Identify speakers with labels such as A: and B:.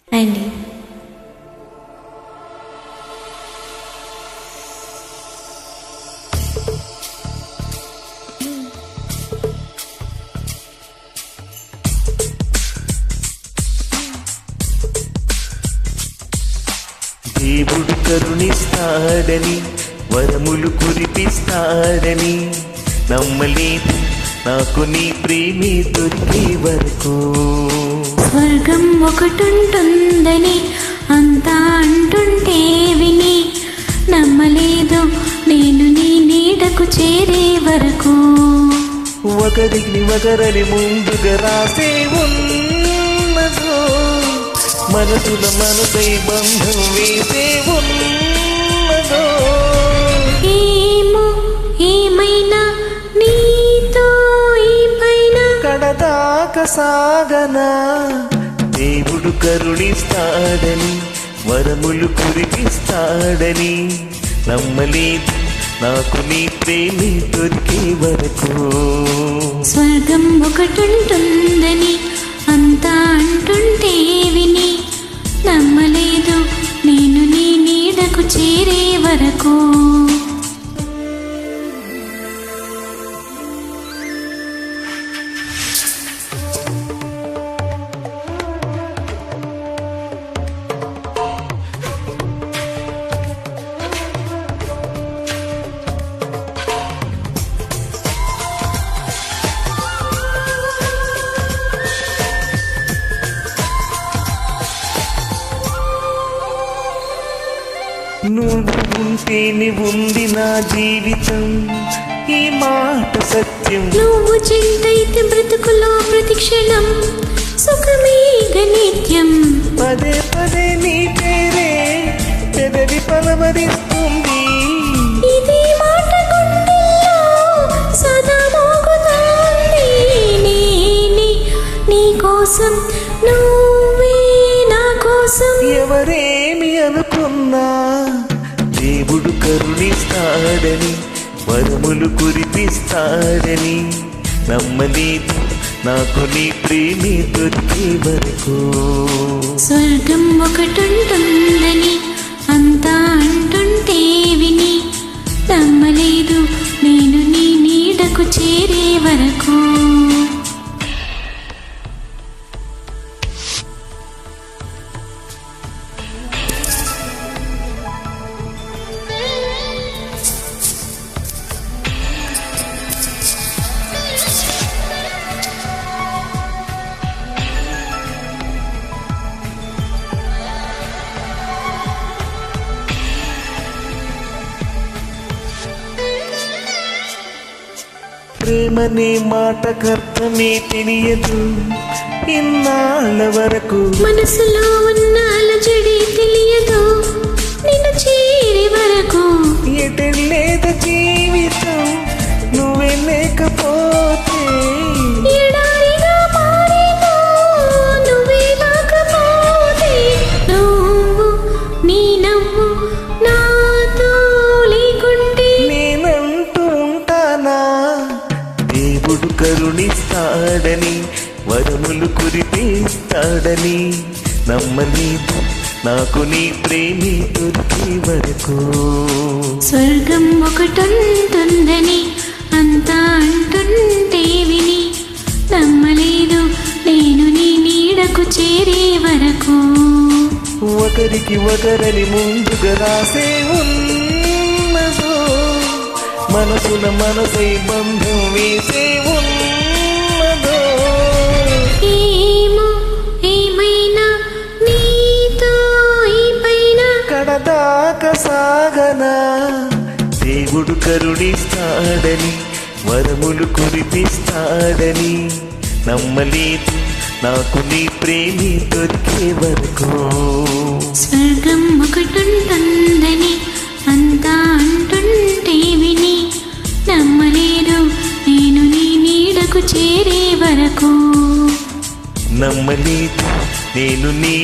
A: అండి.
B: దేవుడు కరుణిస్తాడని వరములు కురిపిస్తాడని నమ్మలేదు నాకు నీ ప్రేమే దొరికే వరకు.
A: స్వర్గం ఒకటుంటుందని అంతా అంటుంటే విని నమ్మలేదు నేను నీ నీడకు చేరే వరకు.
B: ఒకరిని ఒకరని ముందుగా రాసే ఉన్నదో మనసుల మనసై బంధం వేసే ఉన్నదో.
A: ఏమో ఏమైనా నీతో ఈ పైన
B: కడదాకా సాగనా. దేవుడు కరుణిస్తాడని వరములు కురిపిస్తాడని నమ్మలేదు నాకు నీ ప్రేమే దొరికే వరకు.
A: స్వర్గం ఒకటుంటుందని అంతా అంటుంటే విని నమ్మలేదు నేను నీ నీడకు చేరే వరకు.
B: నువ్వు ఉంటేనే ఉంది నా జీవితం, ఈ మాట సత్యం.
A: నువ్వు చింతైతే బ్రతుకులో ప్రతిక్షణం సుఖమే నిత్యం.
B: పదే పదే నీ పేరే పెదవి పలవరిస్తుంది.
A: ఇది మాట గుండెల్లో సదా మోగుతోంది. నేనే నీ కోసం నువ్వే నా కోసం.
B: ఎవరేమి అనుకున్నా దేవుడు కరుణిస్తాడని వరములు కురిపిస్తాడని నమ్మలేదు నాకు నీ ప్రేమే దొరికే వరకు.
A: స్వర్గం ఒకటుంటుందని అంతా అంటుంటే విని నమ్మలేదు నేను నీ నీడకు చేరే వరకు.
B: ప్రేమనే మాటకర్థమే తెలియదు ఇన్నాళ్ళ వరకు.
A: మనసులో ఉన్న అలజడి తెలియదు నిన్ను చేరే వరకు.
B: ఎటెళ్ళేది జీవితం నువ్వే లేకపోతే.
A: ఎడారిగా మారినా నువ్వే లేకపోతే. నువ్వు నీ నవ్వు నాతో లేకుంటే
B: నేనంటూ ఉంటానా. దేవుడు కరుణిస్తాడని వరములు కురిపిస్తాడని నమ్మలేదు నాకు నీ ప్రేమే దొరికే వరకు.
A: స్వర్గం ఒకటుంటుందని అంతా అంటుంటే విని నమ్మలేదు నేను నీ నీడకు చేరే వరకు.
B: ఒకరికి ఒకరని ముందుగా రాసే ఉన్నదో మనసుల మనసై బంధం వేసే ఉన్నదో.
A: ఏమో ఏమైనా నీతో ఈ పైన
B: కడదాకా సాగనా. దేవుడు కరుణిస్తాడని వరములు కురిపిస్తాడని నమ్మలేదు నాకు నీ ప్రేమే దొరికే వరకు.
A: స్వర్గం ఒకటుంటుందని అంతా అంటుంటే విని నమ్మలేదు నేను నీ నీడకు చేరే వరకు.
B: నమ్మలేదు నేను నీ